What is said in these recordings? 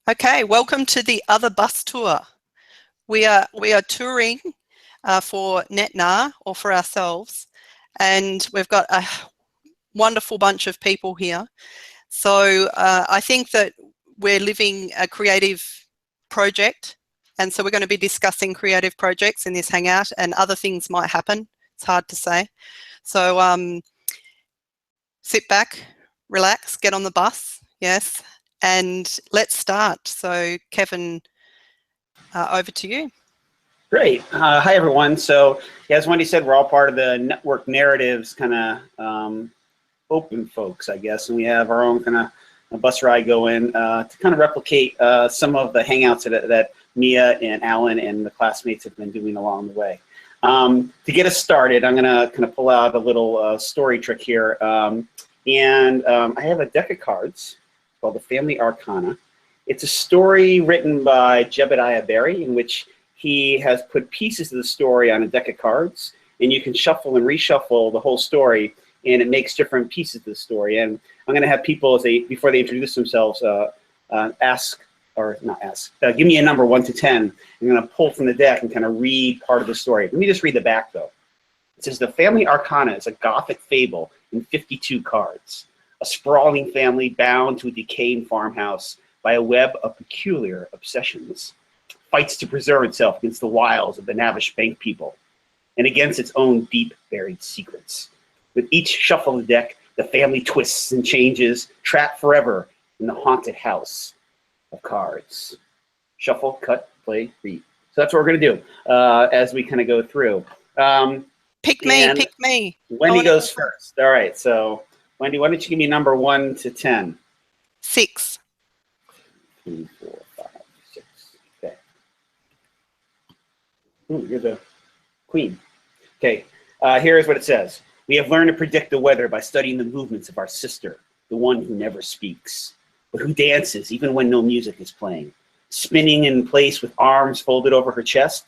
Okay, welcome to the other bus tour. We are touring for NetNar or for ourselves, and we've got a wonderful bunch of people here. So I think that we're living a creative project, and so we're going to be discussing creative projects in this hangout, and other things might happen. It's hard to say. So sit back, relax, get on the bus, yes, and let's start. So Kevin, over to you. Great. Hi, everyone. So, as Wendy said, we're all part of the Network Narratives kind of open folks, I guess, and we have our own kind of bus ride going to kind of replicate some of the hangouts that Mia and Alan and the classmates have been doing along the way. To get us started, I'm going to kind of pull out a little story trick here. I have a deck of cards called the Family Arcana. It's a story written by Jebediah Berry in which he has put pieces of the story on a deck of cards, and you can shuffle and reshuffle the whole story, and it makes different pieces of the story. And I'm going to have people, before they introduce themselves, give me a number 1 to 10. I'm going to pull from the deck and kind of read part of the story. Let me just read the back, though. It says, the Family Arcana is a Gothic fable in 52 cards. A sprawling family bound to a decaying farmhouse by a web of peculiar obsessions, fights to preserve itself against the wiles of the Navish bank people and against its own deep buried secrets. With each shuffle of the deck, the family twists and changes, trapped forever in the haunted house of cards. Shuffle, cut, play, read. So that's what we're going to do as we kind of go through. Pick me. Wendy goes first. All right, so Wendy, why don't you give me number 1 to 10? 6. 3, 4, 5, 6. Okay. Ooh, you're the queen. Okay, here's what it says. We have learned to predict the weather by studying the movements of our sister, the one who never speaks, but who dances even when no music is playing, spinning in place with arms folded over her chest,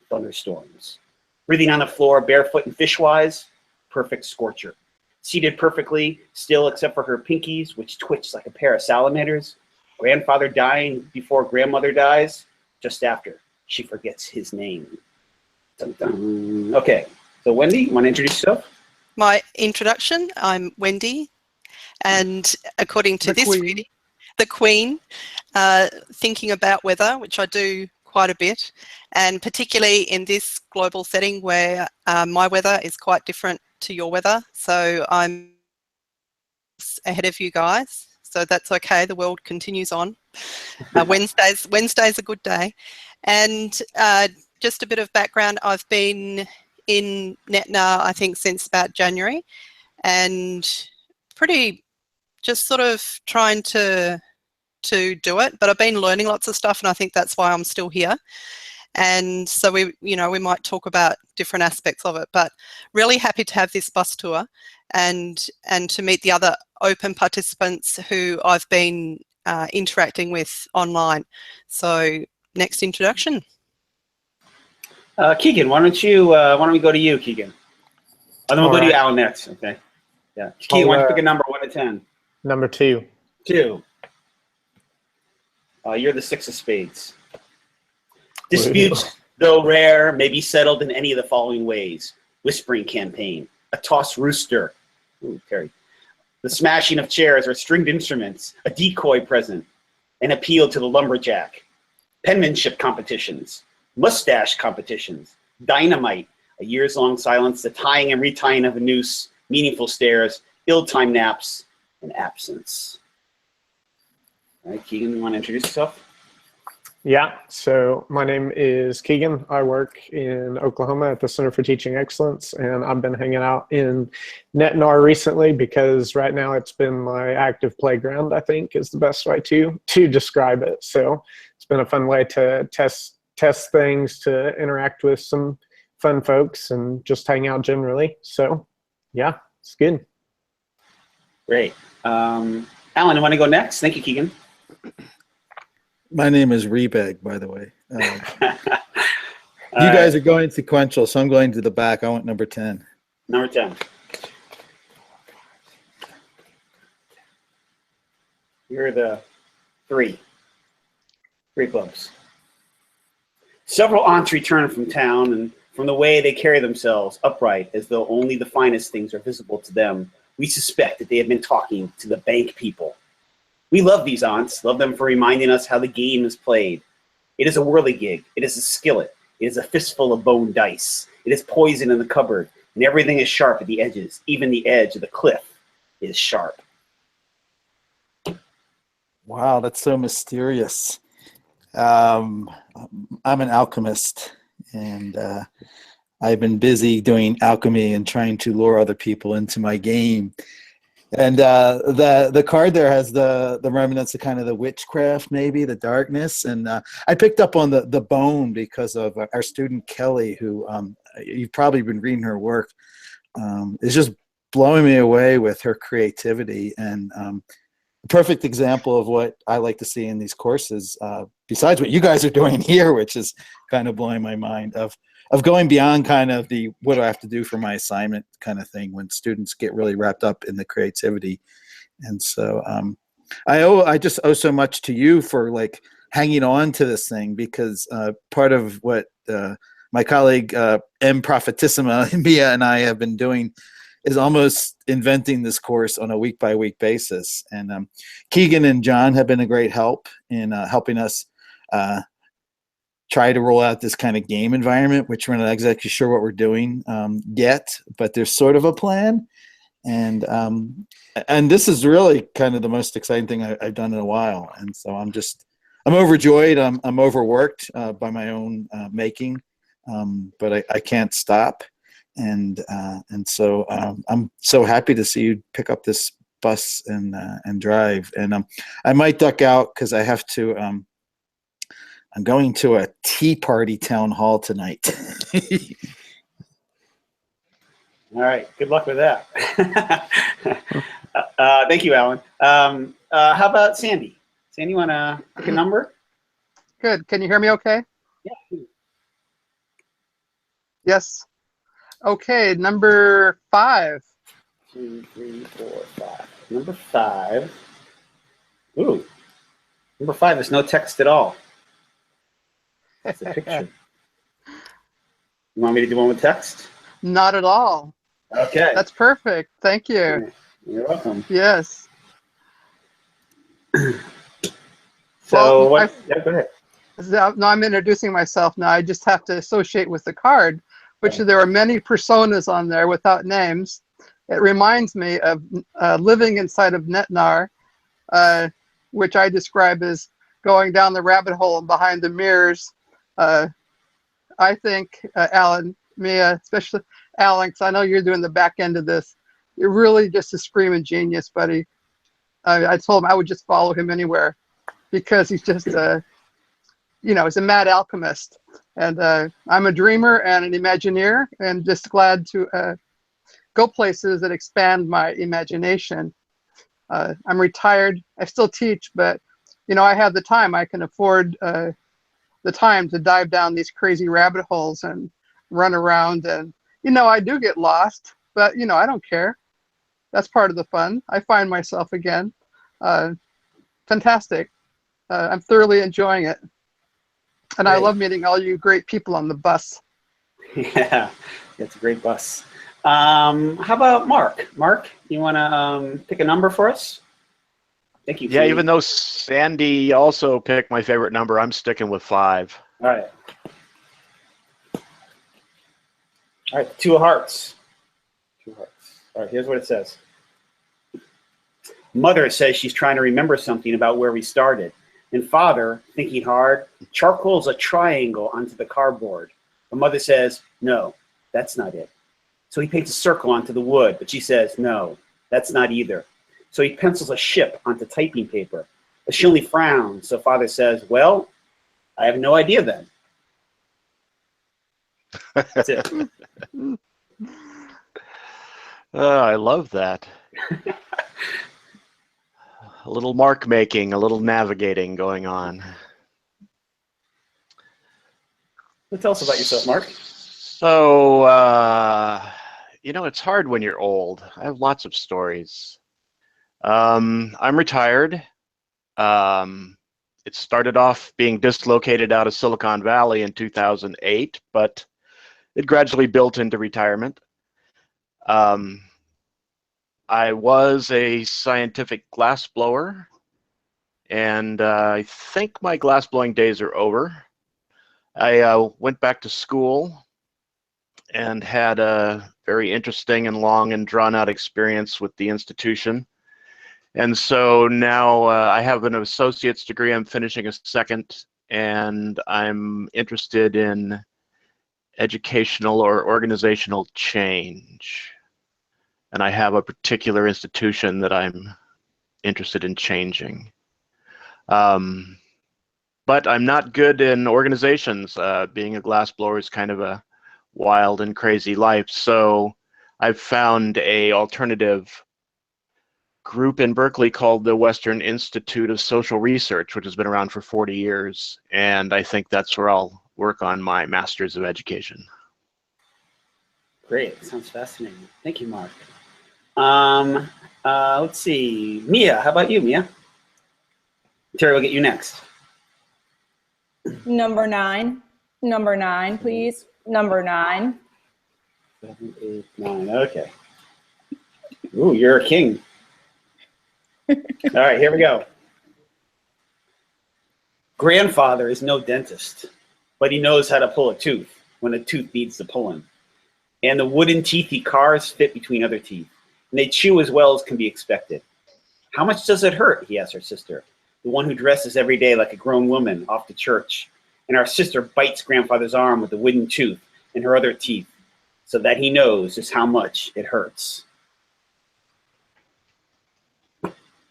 thunderstorms. Breathing on the floor, barefoot and fishwise, perfect scorcher. Seated perfectly, still except for her pinkies, which twitch like a pair of salamanders. Grandfather dying before grandmother dies, just after she forgets his name. Dun, dun. Okay, so Wendy, you want to introduce yourself? My introduction, I'm Wendy, and according to this reading, the Queen, thinking about weather, which I do quite a bit, and particularly in this global setting where my weather is quite different to your weather, so I'm ahead of you guys, so that's okay, the world continues on. Wednesday's a good day. And just a bit of background, I've been in NetNar I think since about January, and pretty just sort of trying to do it, but I've been learning lots of stuff, and I think that's why I'm still here. And so we might talk about different aspects of it, but really happy to have this bus tour and to meet the other open participants who I've been interacting with online. So next introduction. Keegan, why don't we go to you, Keegan? And then we'll go to you, Alan, next. Okay. Yeah. Keegan, why don't you pick a number 1 to 10? Number 2. 2. You're the 6 of spades. Disputes, though rare, may be settled in any of the following ways. Whispering campaign, a tossed rooster, ooh, Terry, the smashing of chairs or stringed instruments, a decoy present, an appeal to the lumberjack, penmanship competitions, mustache competitions, dynamite, a years-long silence, the tying and retying of a noose, meaningful stares, ill-timed naps, and absence. All right, Keegan, you want to introduce yourself? Yeah, so my name is Keegan. I work in Oklahoma at the Center for Teaching Excellence, and I've been hanging out in NetNar recently because right now it's been my active playground, I think is the best way to describe it. So it's been a fun way to test things, to interact with some fun folks, and just hang out generally. So yeah, it's good. Great. Alan, you want to go next? Thank you, Keegan. My name is Rebeg, by the way. You guys are going sequential, so I'm going to the back. I want number 10. Number 10. You're the 3. Great clubs. Several aunts return from town, and from the way they carry themselves, upright, as though only the finest things are visible to them, we suspect that they have been talking to the bank people. We love these aunts, love them for reminding us how the game is played. It is a whirligig. It is a skillet. It is a fistful of bone dice. It is poison in the cupboard, and everything is sharp at the edges. Even the edge of the cliff is sharp. Wow, that's so mysterious. I'm an alchemist, and I've been busy doing alchemy and trying to lure other people into my game. And the card there has the remnants of kind of the witchcraft, maybe the darkness. And I picked up on the bone because of our student Kelly, who you've probably been reading her work. Is just blowing me away with her creativity, and perfect example of what I like to see in these courses, besides what you guys are doing here, which is kind of blowing my mind, of going beyond kind of the what do I have to do for my assignment kind of thing when students get really wrapped up in the creativity. And so I just owe so much to you for like hanging on to this thing, because part of what my colleague M. Prophetissima, Mia, and I have been doing is almost inventing this course on a week-by-week basis. And Keegan and John have been a great help in helping us try to roll out this kind of game environment, which we're not exactly sure what we're doing yet, but there's sort of a plan. And this is really kind of the most exciting thing I've done in a while. And so I'm overjoyed. I'm overworked by my own making, but I can't stop. And so I'm so happy to see you pick up this bus and drive. And I might duck out because I have to. I'm going to a tea party town hall tonight. All right. Good luck with that. Thank you, Alan. How about Sandy? Sandy, you want to pick a number? Good. Can you hear me okay? Yeah. Yes. Okay, number 5. 2, 3, 4, 5. Number 5. Ooh. Number 5 is no text at all. It's a picture. You want me to do one with text? Not at all. Okay. That's perfect. Thank you. You're welcome. Yes. So, Well, yeah, go ahead. No, I'm introducing myself now. I just have to associate with the card, which there are many personas on there without names. It reminds me of living inside of Netnar, which I describe as going down the rabbit hole and behind the mirrors. I think, Alan, Mia, especially Alan, because I know you're doing the back end of this, you're really just a screaming genius, buddy. I told him I would just follow him anywhere because he's just, he's a mad alchemist. And I'm a dreamer and an Imagineer, and just glad to go places that expand my imagination. I'm retired. I still teach, but I have the time. I can afford the time to dive down these crazy rabbit holes and run around. And I do get lost, but I don't care. That's part of the fun. I find myself again. Fantastic. I'm thoroughly enjoying it. And Great. I love meeting all you great people on the bus. Yeah, it's a great bus. How about Mark? Mark, you want to pick a number for us? Thank you. Yeah, even though Sandy also picked my favorite number, I'm sticking with 5. All right. All right, 2 of hearts. 2 of hearts. All right, here's what it says. Mother says she's trying to remember something about where we started. And father, thinking hard, charcoals a triangle onto the cardboard. But mother says, no, that's not it. So he paints a circle onto the wood, but she says, no, that's not either. So he pencils a ship onto typing paper. But she only frowns, so father says, well, I have no idea then. That's it. I love that. A little mark making, a little navigating going on. Well, tell us about yourself, Mark. So, it's hard when you're old. I have lots of stories. I'm retired. It started off being dislocated out of Silicon Valley in 2008, but it gradually built into retirement. I was a scientific glassblower, and I think my glassblowing days are over. I went back to school and had a very interesting and long and drawn-out experience with the institution. And so now I have an associate's degree. I'm finishing a second, and I'm interested in educational or organizational change. And I have a particular institution that I'm interested in changing. But I'm not good in organizations. Being a glassblower is kind of a wild and crazy life. So I've found an alternative group in Berkeley called the Western Institute of Social Research, which has been around for 40 years. And I think that's where I'll work on my Master's of Education. Great, sounds fascinating. Thank you, Mark. Let's see, Mia, how about you, Mia? Terry, we'll get you next. Number 9, please. Number 9. 7, 8, 9, okay. Ooh, you're a king. All right, here we go. Grandfather is no dentist, but he knows how to pull a tooth when a tooth needs the pulling. And the wooden teethy cars fit between other teeth, and they chew as well as can be expected. How much does it hurt? He asked her sister, the one who dresses every day like a grown woman off to church. And our sister bites grandfather's arm with the wooden tooth and her other teeth so that he knows just how much it hurts.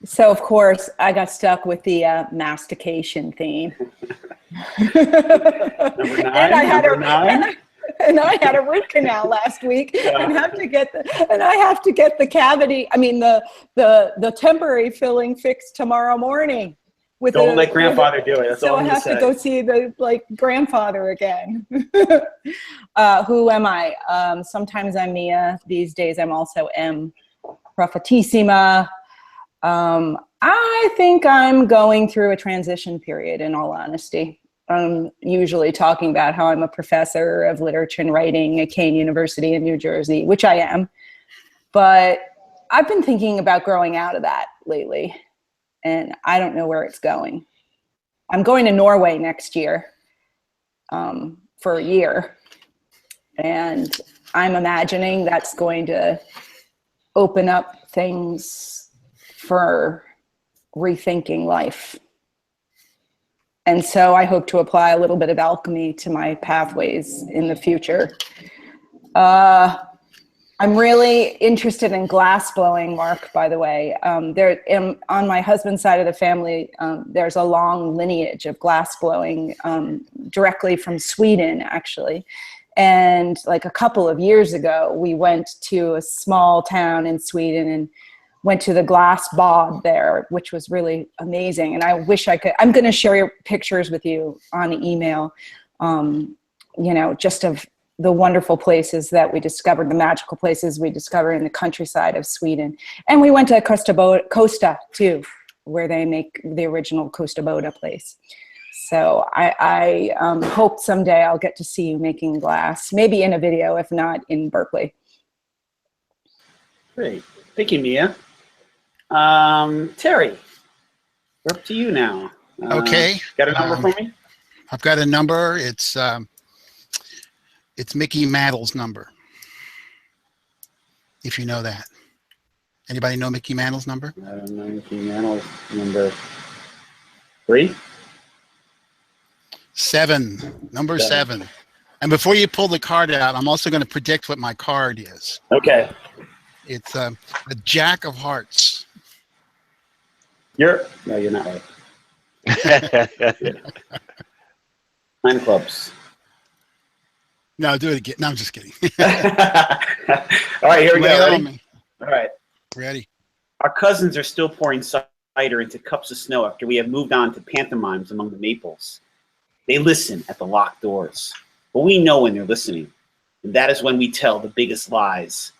So, of course, I got stuck with the mastication theme. Number 9, and I had a root canal last week, Yeah. and I have to get the cavity. I mean, the temporary filling fixed tomorrow morning. Don't let grandfather do it. That's all So I I'm have to go see the grandfather again. Who am I? Sometimes I'm Mia. These days I'm also M. Prophetissima. I think I'm going through a transition period, in all honesty. I'm usually talking about how I'm a professor of literature and writing at Kean University in New Jersey, which I am. But I've been thinking about growing out of that lately, and I don't know where it's going. I'm going to Norway next year for a year, and I'm imagining that's going to open up things for rethinking life. And so I hope to apply a little bit of alchemy to my pathways in the future. I'm really interested in glass blowing, Mark, by the way. On my husband's side of the family, there's a long lineage of glass blowing directly from Sweden, actually. And like a couple of years ago, we went to a small town in Sweden and went to the glass bod there, which was really amazing. And I wish I could, I'm going to share pictures with you on email, just of the wonderful places that we discovered, the magical places we discovered in the countryside of Sweden. And we went to Costa too, where they make the original Costa Boda place. So I hope someday I'll get to see you making glass, maybe in a video, if not in Berkeley. Great. Thank you, Mia. Terry, we're up to you now. Okay. Got a number for me? I've got a number. It's Mickey Mantle's number, if you know that. Anybody know Mickey Mantle's number? I don't know Mickey Mantle's number. 3? 7. Number 7. And before you pull the card out, I'm also going to predict what my card is. Okay. It's a Jack of Hearts. No, you're not right. 9 clubs. No, do it again. No, I'm just kidding. All right, here we go. Lay it Ready? on me. All right. Ready? Our cousins are still pouring cider into cups of snow after we have moved on to pantomimes among the maples. They listen at the locked doors, but we know when they're listening, and that is when we tell the biggest lies.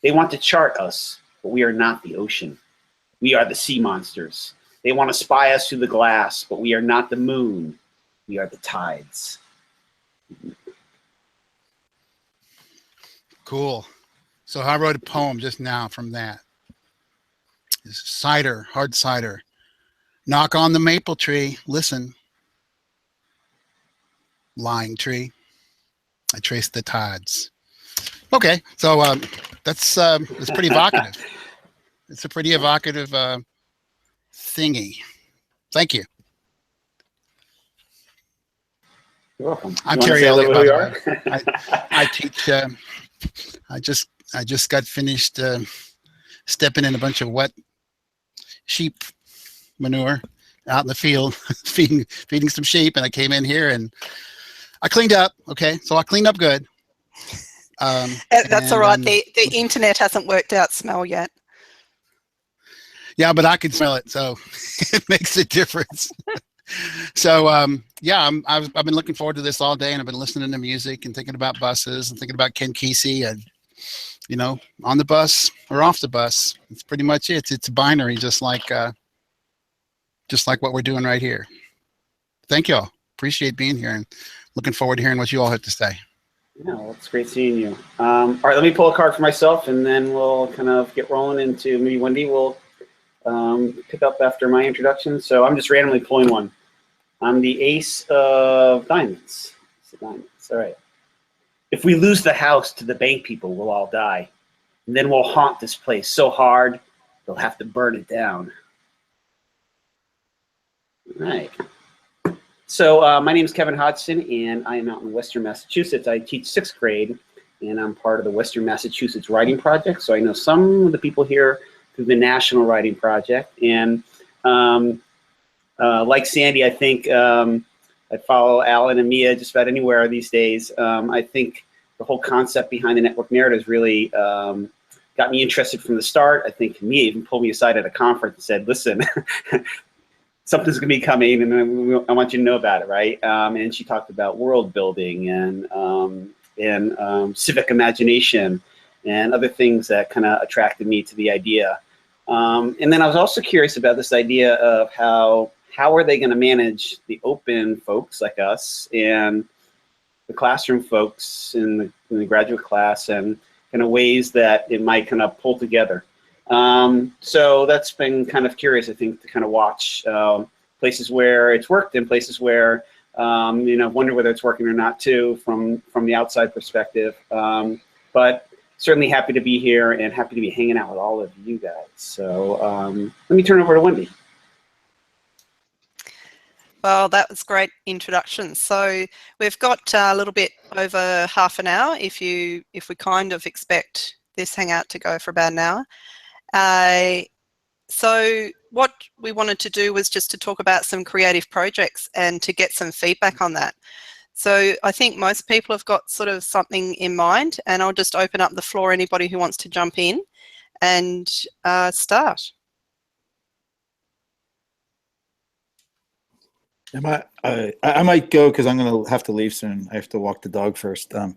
They want to chart us, but we are not the ocean. We are the sea monsters, They want to spy us through the glass, but we are not the moon. We are the tides. Cool. So I wrote a poem just now from that. It's cider, hard cider. Knock on the maple tree. Listen. Lying tree. I trace the tides. Okay, so that's it's pretty evocative. It's a pretty evocative thingy. Thank you. You're welcome. I'm You wanna Terry say a Elliott, little by bit the who you way. I teach. I just got finished stepping in a bunch of wet sheep manure out in the field, feeding some sheep, and I came in here and I cleaned up. Okay, so I cleaned up good. That's all right. The internet hasn't worked out smell yet. Yeah, but I can smell it, so it makes a difference. So yeah, I've been looking forward to this all day, and I've been listening to music and thinking about buses and thinking about Ken Kesey, and you know, on the bus or off the bus. It's pretty much it. It's a binary, just like what we're doing right here. Thank you all. Appreciate being here and looking forward to hearing what you all have to say. Yeah, well, it's great seeing you. All right, let me pull a card for myself, and then we'll kind of get rolling into maybe Wendy will pick up after my introduction. So I'm just randomly pulling one. I'm the Ace of Diamonds. Ace of Diamonds. All right. If we lose the house to the bank people, we'll all die. And then we'll haunt this place so hard, they'll have to burn it down. All right. So my name is Kevin Hodgson, and I am out in Western Massachusetts. I teach 6th grade, and I'm part of the Western Massachusetts Writing Project. So I know some of the people here through the National Writing Project. And like Sandy, I think I follow Alan and Mia just about anywhere these days. I think the whole concept behind the network narrative really got me interested from the start. I think Mia even pulled me aside at a conference and said, listen, something's going to be coming, and I want you to know about it, right? And she talked about world building and civic imagination and other things that kind of attracted me to the idea. And then I was also curious about this idea of how are they going to manage the open folks like us and the classroom folks in the graduate class, and kind of ways that it might kind of pull together. So that's been kind of curious, I think, to kind of watch places where it's worked and places where, you know, wonder whether it's working or not too from the outside perspective. But certainly happy to be here and happy to be hanging out with all of you guys. So let me turn it over to Wendy. Well, that was great introduction. So we've got a little bit over half an hour if we kind of expect this hangout to go for about an hour. So what we wanted to do was just to talk about some creative projects and to get some feedback on that. So I think most people have got sort of something in mind, and I'll just open up the floor, anybody who wants to jump in and start. I might go because I'm going to have to leave soon. I have to walk the dog first. Well,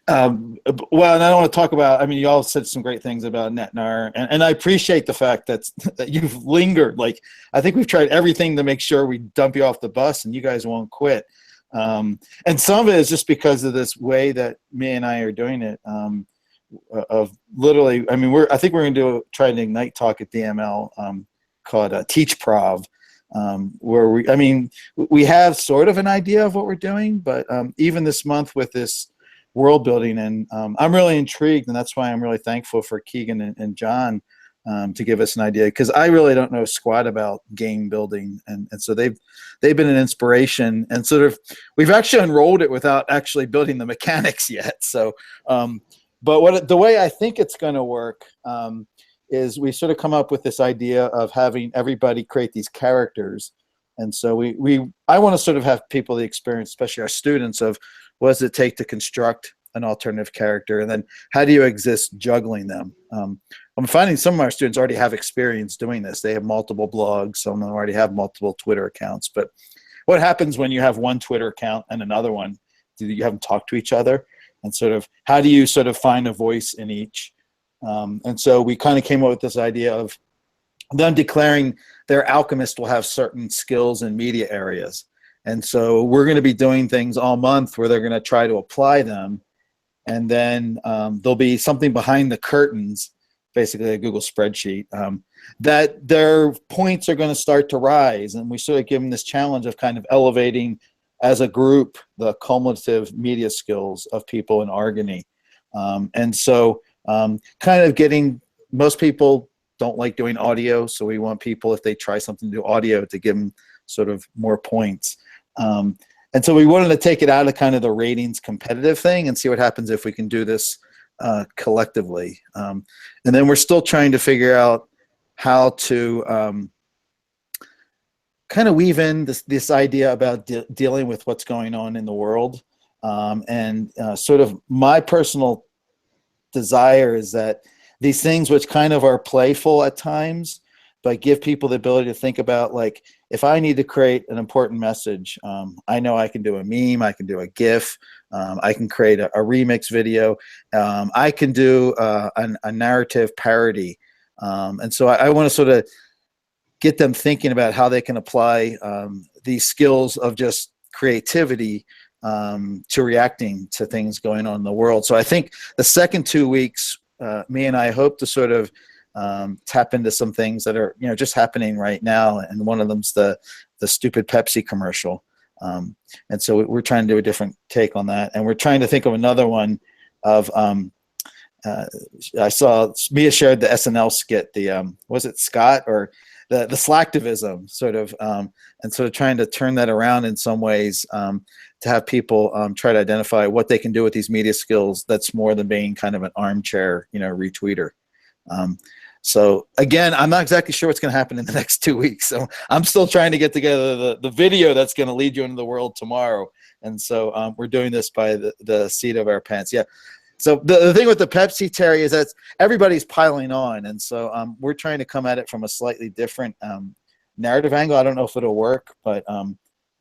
and I don't want to talk about, I mean, you all said some great things about NetNAR, and I appreciate the fact that you've lingered. Like, I think we've tried everything to make sure we dump you off the bus and you guys won't quit. And some of it is just because of this way that me and I are doing it, of literally, I mean, I think we're going to try an Ignite talk at DML called Teach Prov. Where we have sort of an idea of what we're doing, but even this month with this world building, and I'm really intrigued, and that's why I'm really thankful for Keegan and John to give us an idea, because I really don't know squat about game building, and so they've been an inspiration, and sort of we've actually unrolled it without actually building the mechanics yet. So, but the way I think it's going to work. Is we sort of come up with this idea of having everybody create these characters. And so I want to sort of have people the experience, especially our students, of what does it take to construct an alternative character, and then how do you exist juggling them? I'm finding some of our students already have experience doing this. They have multiple blogs, some of them already have multiple Twitter accounts. But what happens when you have one Twitter account and another one? Do you have them talk to each other? And sort of how do you sort of find a voice in each? And so we kind of came up with this idea of them declaring their alchemist will have certain skills in media areas. And so we're going to be doing things all month where they're going to try to apply them. And then there'll be something behind the curtains, basically a Google spreadsheet, that their points are going to start to rise. And we sort of give them this challenge of kind of elevating as a group the cumulative media skills of people in Argony. And so kind of getting, most people don't like doing audio, so we want people, if they try something to do audio, to give them sort of more points. And so we wanted to take it out of kind of the ratings competitive thing and see what happens if we can do this collectively. And then we're still trying to figure out how to kind of weave in this idea about dealing with what's going on in the world. And sort of my personal desire is that these things, which kind of are playful at times, but give people the ability to think about, like, if I need to create an important message, I know I can do a meme, I can do a GIF, I can create a remix video, I can do a narrative parody. And so I want to sort of get them thinking about how they can apply these skills of just creativity to reacting to things going on in the world. So I think the second 2 weeks, me and I hope to sort of tap into some things that are, just happening right now. And one of them's the stupid Pepsi commercial. And so we're trying to do a different take on that. And we're trying to think of another one of, I saw Mia shared the SNL skit, was it Scott, or the slacktivism sort of, and sort of trying to turn that around in some ways, to have people try to identify what they can do with these media skills that's more than being kind of an armchair, retweeter. So again, I'm not exactly sure what's going to happen in the next 2 weeks. So I'm still trying to get together the video that's going to lead you into the world tomorrow. And so we're doing this by the seat of our pants. Yeah. So the thing with the Pepsi, Terry, is that everybody's piling on. And so we're trying to come at it from a slightly different narrative angle. I don't know if it'll work, but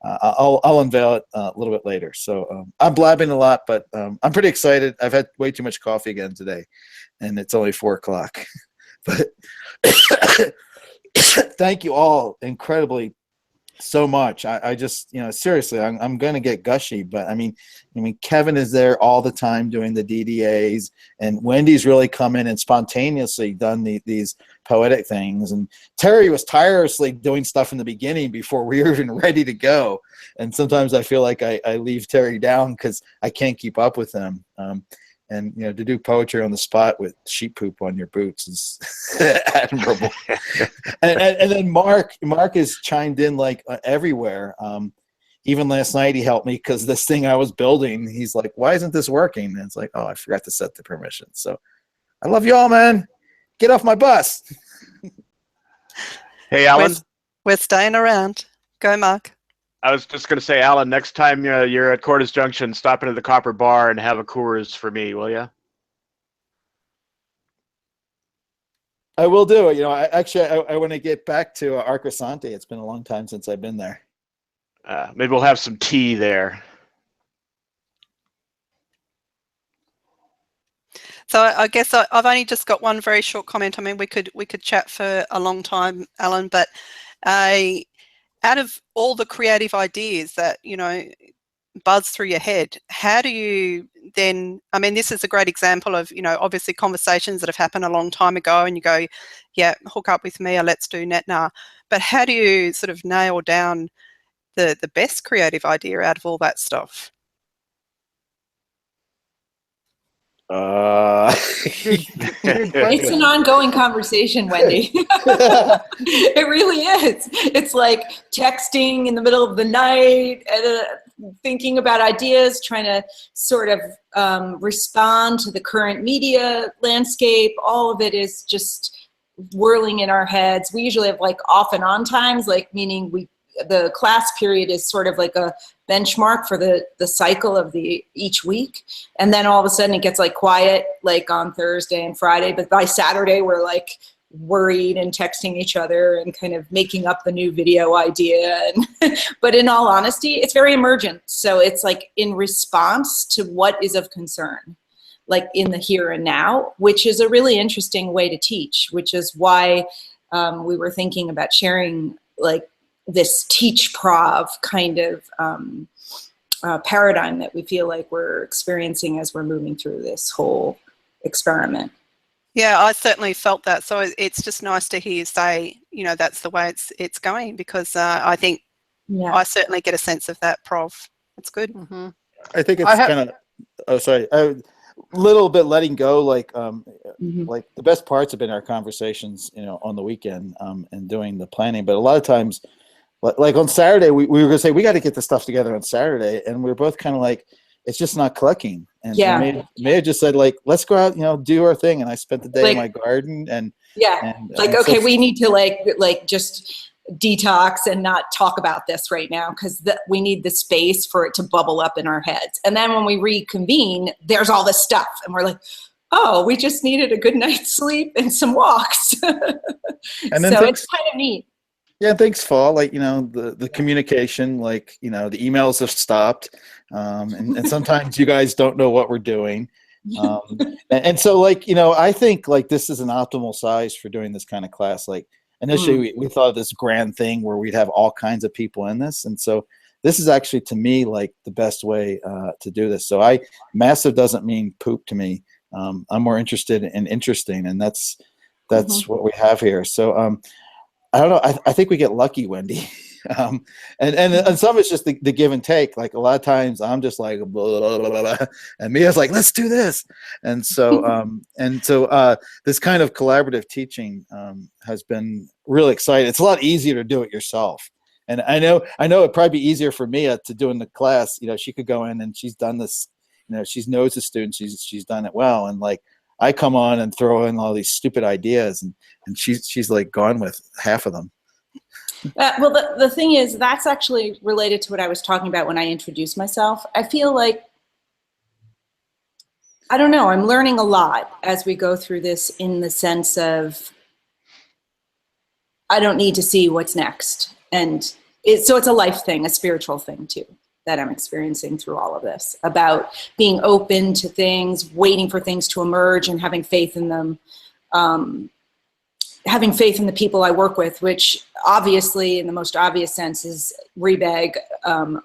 I'll unveil it a little bit later. So I'm blabbing a lot, but I'm pretty excited. I've had way too much coffee again today, and it's only 4 o'clock. But thank you all incredibly so much. I just, seriously, I'm going to get gushy, but I mean, Kevin is there all the time doing the DDAs, and Wendy's really come in and spontaneously done these poetic things. And Terry was tirelessly doing stuff in the beginning before we were even ready to go. And sometimes I feel like I leave Terry down because I can't keep up with him. And to do poetry on the spot with sheep poop on your boots is admirable. and then Mark has chimed in like everywhere. Even last night he helped me because this thing I was building, he's like, "Why isn't this working?" And it's like, "Oh, I forgot to set the permission." So I love you all, man. Get off my bus. Hey, Alan. We're staying around. Go, Mark. I was just going to say, Alan, next time you're at Cordes Junction, stop into the Copper Bar and have a Coors for me, will you? I will do it. I want to get back to Arcasante. It's been a long time since I've been there. Maybe we'll have some tea there. So I guess I've only just got one very short comment. I mean, we could chat for a long time, Alan, but out of all the creative ideas that, buzz through your head, how do you then, I mean, this is a great example of, obviously conversations that have happened a long time ago and you go, yeah, hook up with me or let's do NetNar. But how do you sort of nail down the best creative idea out of all that stuff? It's an ongoing conversation, Wendy. It really is. It's like texting in the middle of the night, thinking about ideas, trying to sort of respond to the current media landscape. All of it is just whirling in our heads. We usually have like off and on times, like meaning the class period is sort of like a benchmark for the cycle of each week. And then all of a sudden it gets like quiet, like on Thursday and Friday. But by Saturday, we're like worried and texting each other and kind of making up the new video idea. But in all honesty, it's very emergent. So it's like in response to what is of concern, like in the here and now, which is a really interesting way to teach, which is why we were thinking about sharing like this teach prov kind of paradigm that we feel like we're experiencing as we're moving through this whole experiment. Yeah, I certainly felt that. So it's just nice to hear you say, you know, that's the way it's going, because I think I certainly get a sense of that, Prof. It's good. Mm-hmm. I think it's kind of, oh, sorry, a little bit letting go, like like the best parts have been our conversations, you know, on the weekend and doing the planning. But a lot of times, like on Saturday, we were gonna say we got to get the stuff together on Saturday, and we were both kind of like, it's just not clicking. And Maya just said, like, let's go out, you know, do our thing. And I spent the day in my garden, and okay, we need to like just detox and not talk about this right now, because we need the space for it to bubble up in our heads. And then when we reconvene, there's all this stuff, and we're like, oh, we just needed a good night's sleep and some walks. And then so it's kind of neat. Yeah, things fall, like, you know, the communication, like, you know, the emails have stopped, and sometimes you guys don't know what we're doing. And so, like, you know, I think like this is an optimal size for doing this kind of class. Like initially we thought of this grand thing where we'd have all kinds of people in this. And so this is actually, to me, like the best way to do this. So massive doesn't mean poop to me. I'm more interested in interesting, and that's what we have here. So I don't know. I think we get lucky, Wendy. And some of it's just the give and take. Like a lot of times I'm just like, blah, blah, blah, blah, and Mia's like, let's do this. And so, this kind of collaborative teaching has been really exciting. It's a lot easier to do it yourself. And I know it'd probably be easier for Mia to do in the class. You know, she could go in and she's done this, you know, she knows the students, she's done it well. And like, I come on and throw in all these stupid ideas, and she's like gone with half of them. Well, the thing is, that's actually related to what I was talking about when I introduced myself. I feel like, I don't know, I'm learning a lot as we go through this, in the sense of I don't need to see what's next. And so it's a life thing, a spiritual thing too, that I'm experiencing through all of this, about being open to things, waiting for things to emerge and having faith in them. Having faith in the people I work with, which obviously in the most obvious sense is Rebag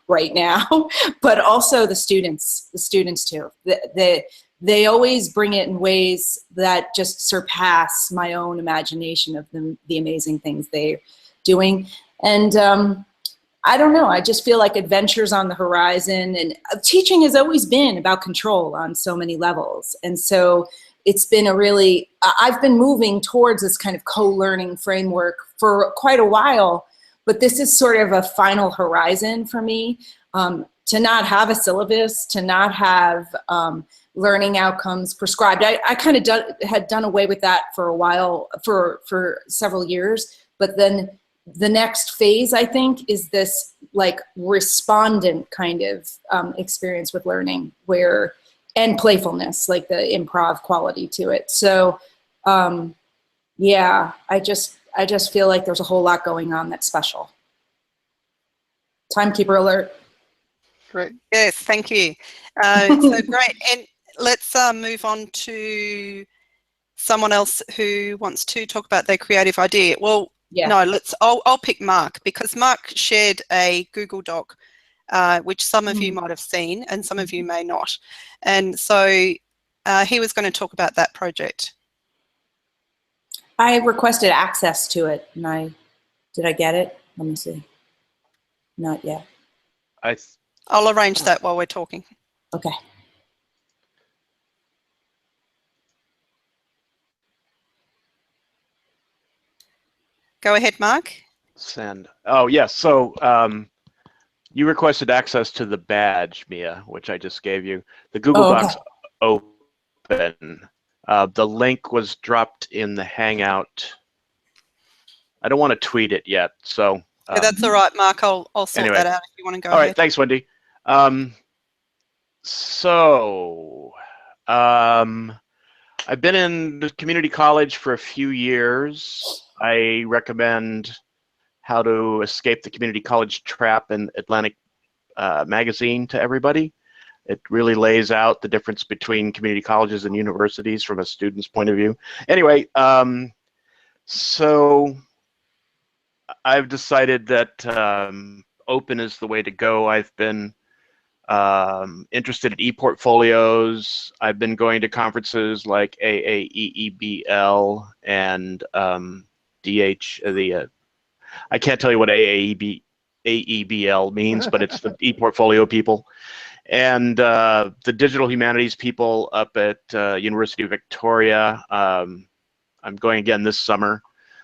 right now, but also the students too. They always bring it in ways that just surpass my own imagination of the amazing things they're doing. And I don't know, I just feel like adventure's on the horizon, and teaching has always been about control on so many levels. And so it's been I've been moving towards this kind of co-learning framework for quite a while, but this is sort of a final horizon for me, to not have a syllabus, to not have learning outcomes prescribed. I kind of had done away with that for a while, for several years, but then the next phase, I think, is this like respondent kind of experience with learning, and playfulness, like the improv quality to it. So yeah, I just feel like there's a whole lot going on that's special. Timekeeper alert. Great. Yes, thank you. So great. And let's move on to someone else who wants to talk about their creative idea. Well, no, I'll pick Mark, because Mark shared a Google Doc, which some of you might have seen and some of you may not. And so he was going to talk about that project. I requested access to it, and did I get it? Let me see. Not yet. I'll arrange that while we're talking. Okay. Go ahead, Mark. Send. Oh, yes. So you requested access to the badge, Mia, which I just gave you. The Google Docs open. The link was dropped in the Hangout. I don't want to tweet it yet, so. Yeah, that's all right, Mark. I'll sort that out if you want to go ahead. All right, thanks, Wendy. I've been in community college for a few years. I recommend How to Escape the Community College Trap in Atlantic magazine to everybody. It really lays out the difference between community colleges and universities from a student's point of view. Anyway, So I've decided that open is the way to go. I've been interested in e-portfolios. I've been going to conferences like AAEEBL and DH. I can't tell you what AEBL means, but it's the e-portfolio people. And the digital humanities people up at University of Victoria. I'm going again this summer.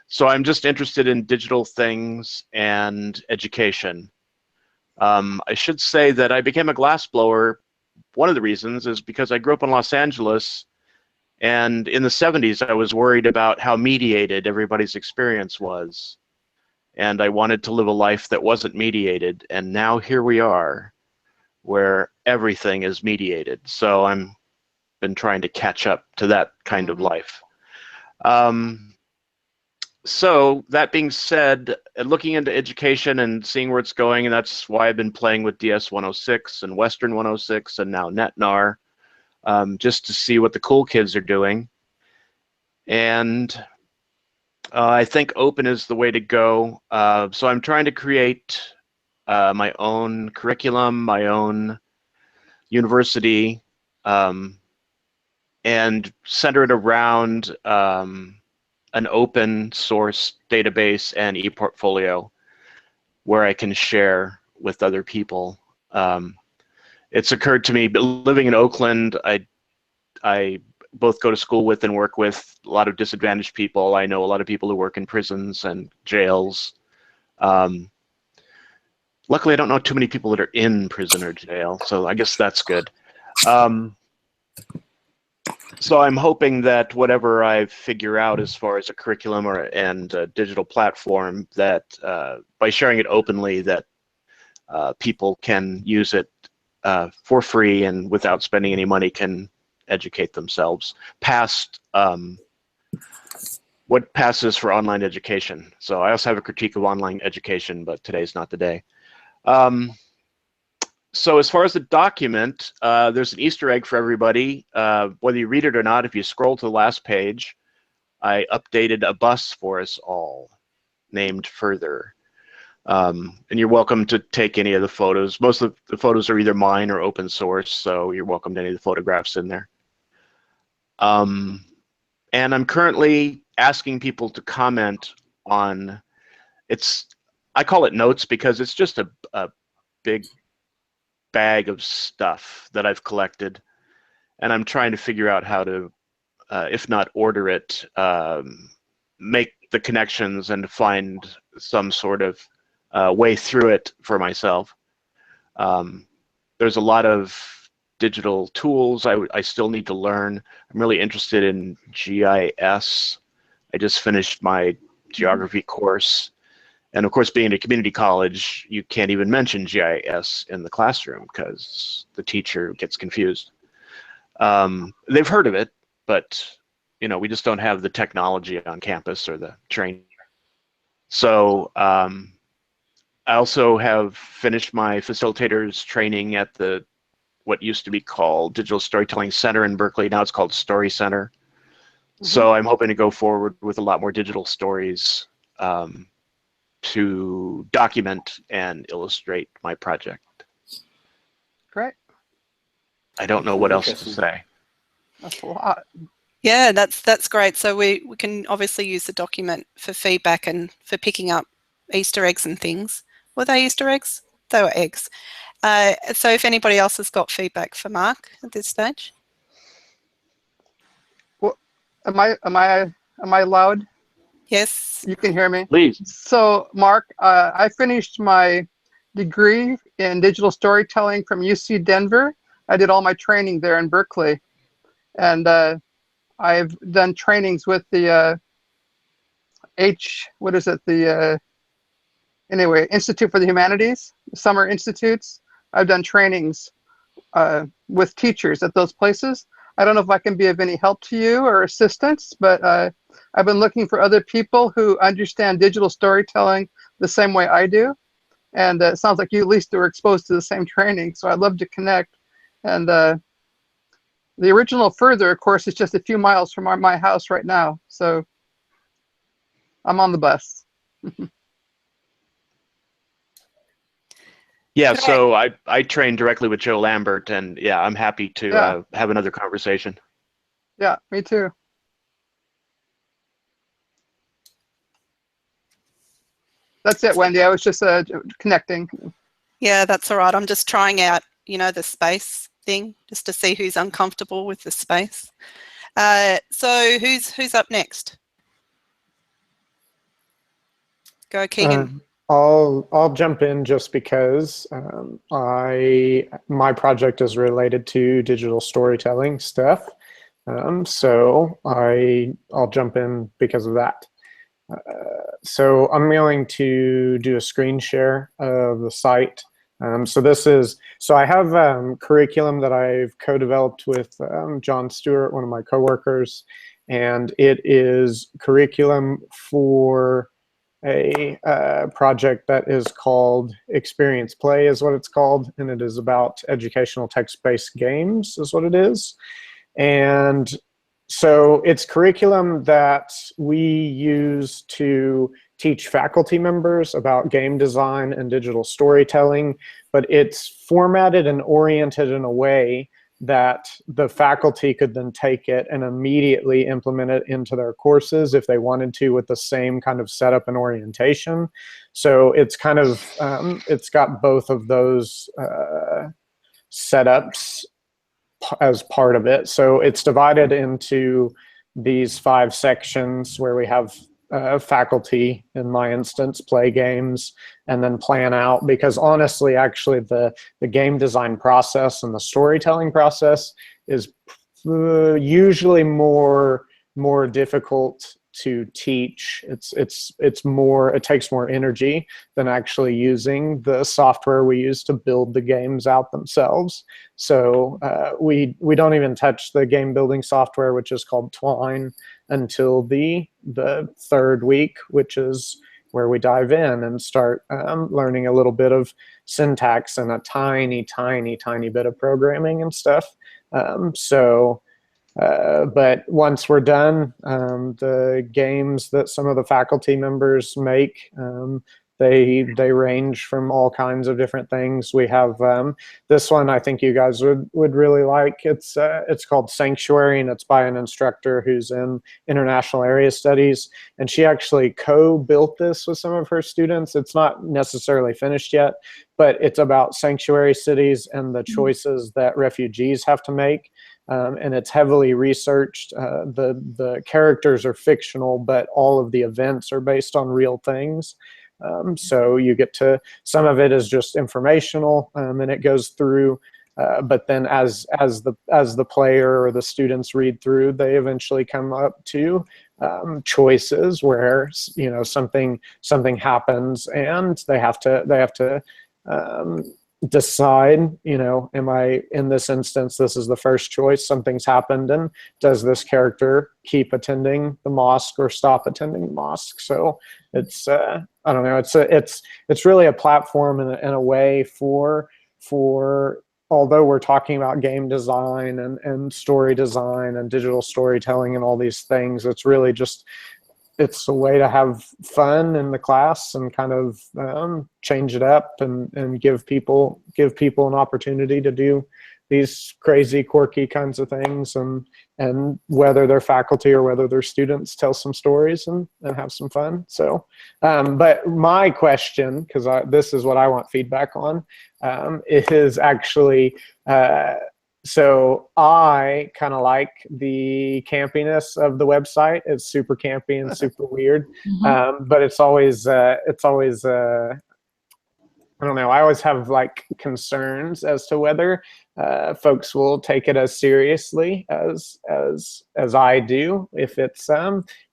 So I'm just interested in digital things and education. I should say that I became a glassblower. One of the reasons is because I grew up in Los Angeles, and in the 70s I was worried about how mediated everybody's experience was. And I wanted to live a life that wasn't mediated, and now here we are, where everything is mediated. So I'm been trying to catch up to that kind of life. So that being said, looking into education and seeing where it's going, and that's why I've been playing with DS 106 and Western 106 and now NetNAR, just to see what the cool kids are doing. And I think open is the way to go. So I'm trying to create my own curriculum, my own university, and center it around an open source database and ePortfolio where I can share with other people. It's occurred to me, but living in Oakland, I both go to school with and work with a lot of disadvantaged people. I know a lot of people who work in prisons and jails. Luckily, I don't know too many people that are in prison or jail, so I guess that's good. So I'm hoping that whatever I figure out as far as a curriculum and a digital platform, that by sharing it openly, that people can use it for free and without spending any money can educate themselves past what passes for online education. So I also have a critique of online education, but today's not the day. So as far as the document, there's an Easter egg for everybody. Whether you read it or not, if you scroll to the last page, I updated a bus for us all named Further. And you're welcome to take any of the photos. Most of the photos are either mine or open source, so you're welcome to any of the photographs in there. And I'm currently asking people to comment on, I call it notes because it's just a big bag of stuff that I've collected, and I'm trying to figure out how to, if not order it, make the connections and find some sort of way through it for myself. There's a lot of digital tools I still need to learn. I'm really interested in GIS. I just finished my geography course. And of course, being at a community college, you can't even mention GIS in the classroom because the teacher gets confused. They've heard of it, but we just don't have the technology on campus or the training. So I also have finished my facilitators training at what used to be called Digital Storytelling Center in Berkeley. Now it's called Story Center. So I'm hoping to go forward with a lot more digital stories to document and illustrate my project. Great. I don't know what else to say. That's a lot. Yeah, that's great. So we can obviously use the document for feedback and for picking up Easter eggs and things. Were they Easter eggs? They were eggs. So if anybody else has got feedback for Mark at this stage. Well, am I loud? Yes. You can hear me? Please. So, Mark, I finished my degree in digital storytelling from UC Denver. I did all my training there in Berkeley. And I've done trainings with the Institute for the Humanities, Summer Institutes. I've done trainings with teachers at those places. I don't know if I can be of any help to you or assistance, but I've been looking for other people who understand digital storytelling the same way I do. And it sounds like you at least were exposed to the same training, so I'd love to connect. And the original Further, of course, is just a few miles from my house right now. So I'm on the bus. Yeah, Could I- so I trained directly with Joe Lambert, and yeah, I'm happy to Yeah. have another conversation. Yeah, me too. That's it, Wendy. I was just connecting. Yeah, that's all right. I'm just trying out, the space thing, just to see who's uncomfortable with the space. So who's up next? Go, Keegan. I'll jump in just because my project is related to digital storytelling stuff. So I'll jump in because of that. So I'm going to do a screen share of the site. So I have curriculum that I've co-developed with John Stewart, one of my coworkers, and it is curriculum for a project that is called Experience Play is what it's called, and it is about educational text-based games is what it is. And so it's curriculum that we use to teach faculty members about game design and digital storytelling, but it's formatted and oriented in a way that the faculty could then take it and immediately implement it into their courses if they wanted to, with the same kind of setup and orientation. So it's kind of, it's got both of those setups as part of it. So it's divided into these 5 sections where we have faculty, in my instance, play games and then plan out, because honestly, actually the game design process and the storytelling process is usually more difficult to teach. It takes more energy than actually using the software we use to build the games out themselves. So we don't even touch the game building software, which is called Twine, until the 3rd week, which is where we dive in and start learning a little bit of syntax and a tiny bit of programming and stuff. But once we're done, the games that some of the faculty members make, they range from all kinds of different things. We have this one I think you guys would really like. It's called Sanctuary, and it's by an instructor who's in international area studies, and she actually co-built this with some of her students. It's not necessarily finished yet, but it's about sanctuary cities and the choices that refugees have to make. And it's heavily researched. The characters are fictional, but all of the events are based on real things. So you get to, some of it is just informational, and it goes through. But then as the player or the students read through, they eventually come up to choices where something happens, and they have to decide, am I, in this instance, this is the first choice, something's happened, and does this character keep attending the mosque or stop attending the mosque? So it's, I don't know, it's really a platform in a way for, although we're talking about game design and story design and digital storytelling and all these things, it's really just, it's a way to have fun in the class and kind of change it up and give people an opportunity to do these crazy, quirky kinds of things, and whether they're faculty or whether they're students, tell some stories and have some fun. So, but my question, because this is what I want feedback on, is actually, so I kind of like the campiness of the website. It's super campy and super weird, but it's always I don't know. I always have like concerns as to whether folks will take it as seriously as I do if it's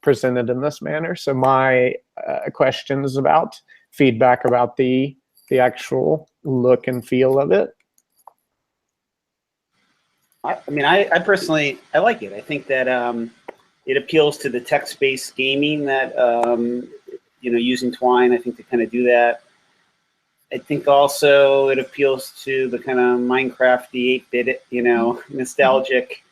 presented in this manner. So my question is about feedback about the actual look and feel of it. I personally, I like it. I think that it appeals to the text-based gaming that, using Twine, I think to kind of do that. I think also it appeals to the kind of Minecrafty 8-bit, nostalgic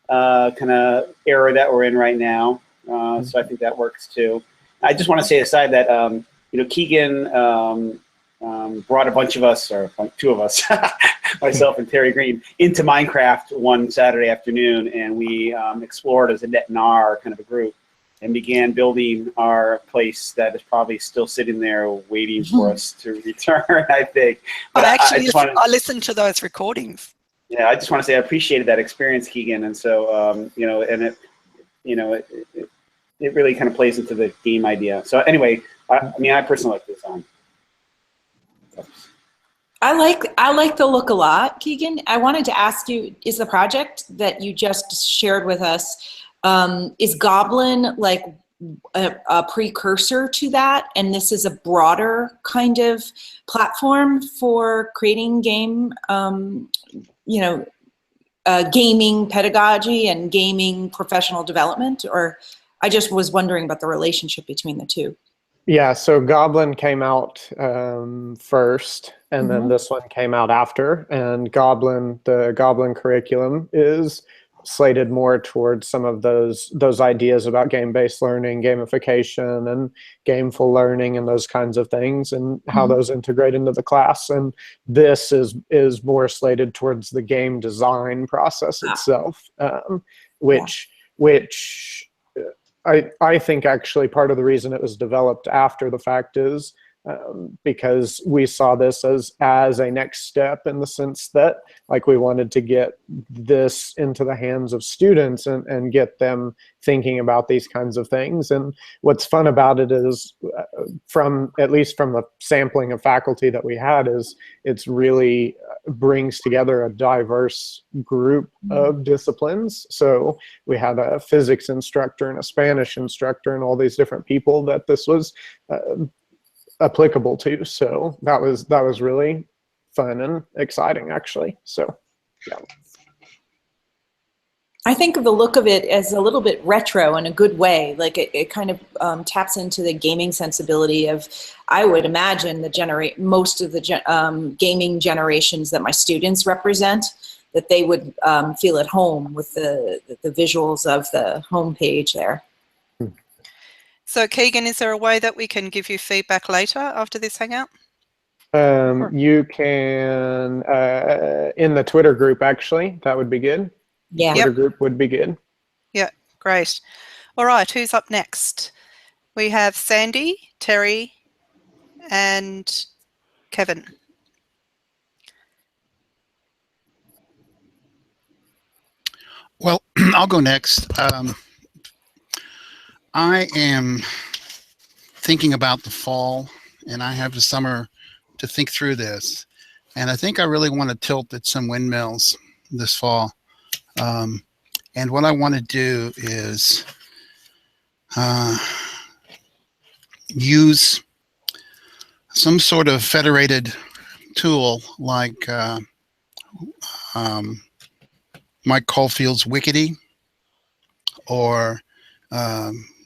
kind of era that we're in right now. So I think that works too. I just want to say aside that you know, Keegan brought a bunch of us, or like two of us, myself and Terry Green, into Minecraft one Saturday afternoon, and we explored as a NetNar kind of a group, and began building our place that is probably still sitting there waiting for us to return, I think. But I listened to those recordings. Yeah, I just want to say I appreciated that experience, Keegan, and so you know, and it, you know, it really kind of plays into the game idea. So anyway, I mean, I personally like this song. I like the look a lot, Keegan. I wanted to ask you, is the project that you just shared with us, is Goblin like a precursor to that, and this is a broader kind of platform for creating game, you know, gaming pedagogy and gaming professional development? Or I just was wondering about the relationship between the two. Yeah, so Goblin came out first, and then this one came out after. And the Goblin curriculum is slated more towards some of those ideas about game-based learning, gamification, and gameful learning, and those kinds of things, and how those integrate into the class. And this is more slated towards the game design process itself, which I think actually part of the reason it was developed after the fact is because we saw this as a next step, in the sense that, like, we wanted to get this into the hands of students and get them thinking about these kinds of things. And what's fun about it is, at least from the sampling of faculty that we had, is it's really brings together a diverse group of disciplines. So we had a physics instructor and a Spanish instructor and all these different people that this was applicable to. So that was really fun and exciting, actually. So yeah. I think of the look of it as a little bit retro in a good way. Like it kind of taps into the gaming sensibility of, I would imagine, most of the gaming generations that my students represent, that they would feel at home with the visuals of the homepage there. So Keegan, is there a way that we can give you feedback later after this hangout? You can, in the Twitter group, actually, that would be good. Yeah. Twitter group would be good. Yeah, great. All right, who's up next? We have Sandy, Terry, and Kevin. Well, I'll go next. I am thinking about the fall, and I have the summer to think through this. And I think I really want to tilt at some windmills this fall. And what I want to do is use some sort of federated tool like Mike Caulfield's Wikiddy, or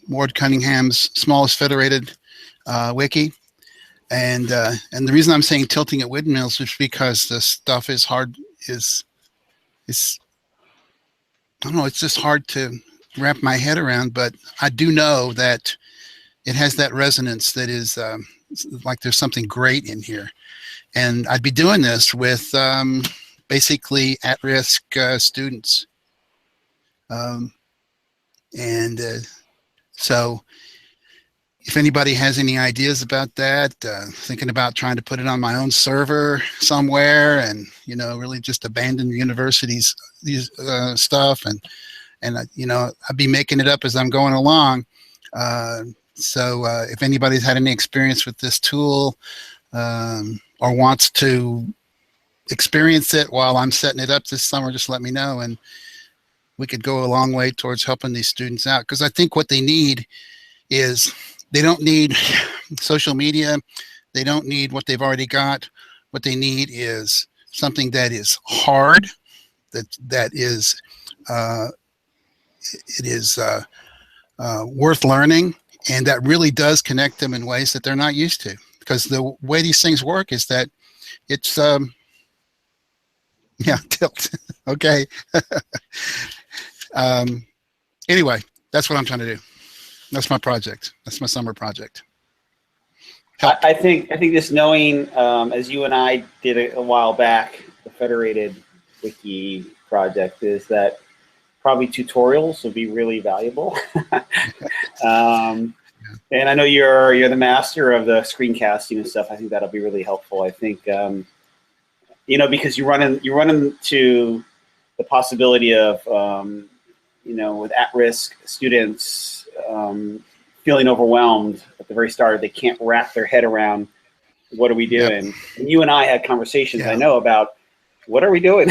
Ward Cunningham's Smallest Federated Wiki. And the reason I'm saying tilting at windmills is because the stuff is hard, I don't know, it's just hard to wrap my head around, but I do know that it has that resonance that is like there's something great in here. And I'd be doing this with basically at-risk students. So if anybody has any ideas about that, thinking about trying to put it on my own server somewhere, and really just abandon the university's stuff, and I'd be making it up as I'm going along. So if anybody's had any experience with this tool, or wants to experience it while I'm setting it up this summer, just let me know, and we could go a long way towards helping these students out. Because I think what they need is, they don't need social media. They don't need what they've already got. What they need is something that is hard, that is worth learning, and that really does connect them in ways that they're not used to. Because the way these things work is that it's tilt. Okay. Anyway, that's what I'm trying to do. That's my project. That's my summer project. I think this knowing, as you and I did a while back, the Federated Wiki project, is that probably tutorials will be really valuable. And I know you're the master of the screencasting and stuff. I think that'll be really helpful. I think because you run into the possibility of with at-risk students feeling overwhelmed at the very start. They can't wrap their head around what are we doing. Yep. And you and I had conversations, I know, about what are we doing.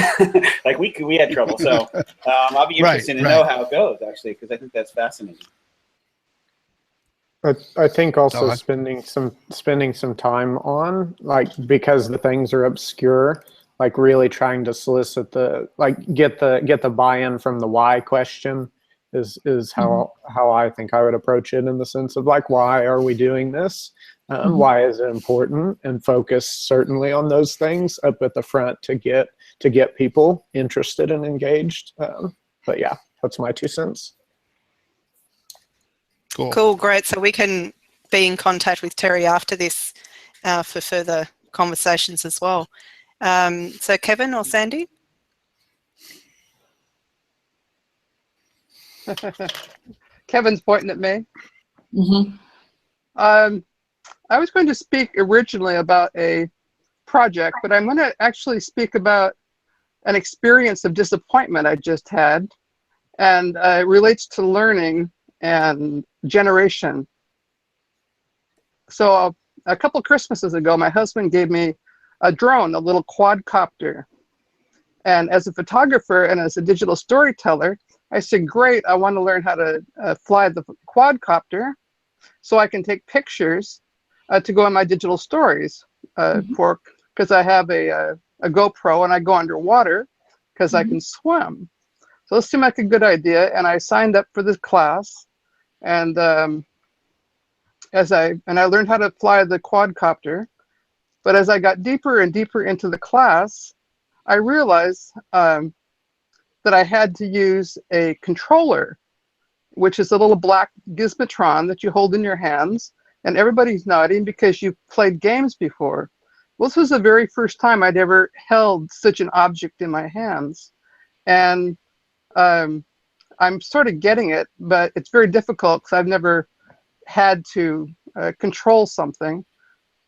Like we had trouble. So I'll be interested to know how it goes, actually, because I think that's fascinating. I think also spending some time on, like, because the things are obscure, like really trying to solicit get the buy-in from the why question is how I think I would approach it, in the sense of, like, why are we doing this? Why is it important? And focus certainly on those things up at the front to get people interested and engaged. But yeah, that's my 2 cents. Cool, great. So we can be in contact with Terry after this for further conversations as well. So Kevin or Sandy? Kevin's pointing at me. Mm-hmm. I was going to speak originally about a project, but I'm going to actually speak about an experience of disappointment I just had, and it relates to learning and generation. So a couple Christmases ago, my husband gave me a drone, a little quadcopter. And as a photographer and as a digital storyteller, I said, great, I want to learn how to fly the quadcopter so I can take pictures to go in my digital stories because I have a GoPro and I go underwater because I can swim. So this seemed like a good idea, and I signed up for this class, and I learned how to fly the quadcopter. But as I got deeper and deeper into the class, I realized that I had to use a controller, which is a little black gizmotron that you hold in your hands, and everybody's nodding because you've played games before. Well, this was the very first time I'd ever held such an object in my hands. And I'm sort of getting it, but it's very difficult because I've never had to control something.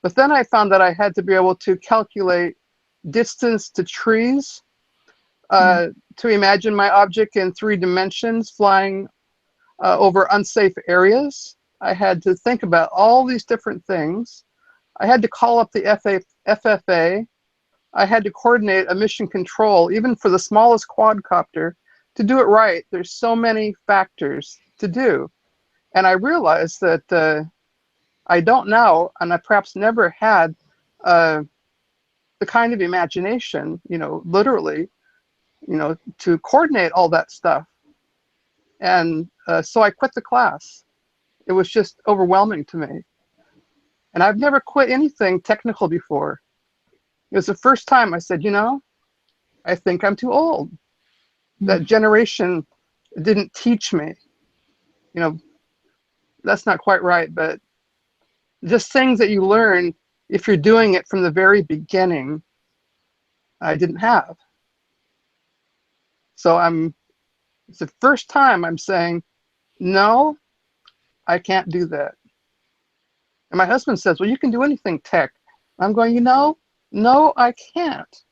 But then I found that I had to be able to calculate distance to trees, to imagine my object in 3 dimensions flying over unsafe areas. I had to think about all these different things. I had to call up the FFA. I had to coordinate a mission control, even for the smallest quadcopter, to do it right. There's so many factors to do. And I realized that I don't know, and I perhaps never had the kind of imagination, literally, to coordinate all that stuff. And so I quit the class. It was just overwhelming to me. And I've never quit anything technical before. It was the first time I said, I think I'm too old. That generation didn't teach me. That's not quite right, but just things that you learn if you're doing it from the very beginning, I didn't have. So it's the first time I'm saying, no, I can't do that. And my husband says, well, you can do anything tech. I'm going, no, I can't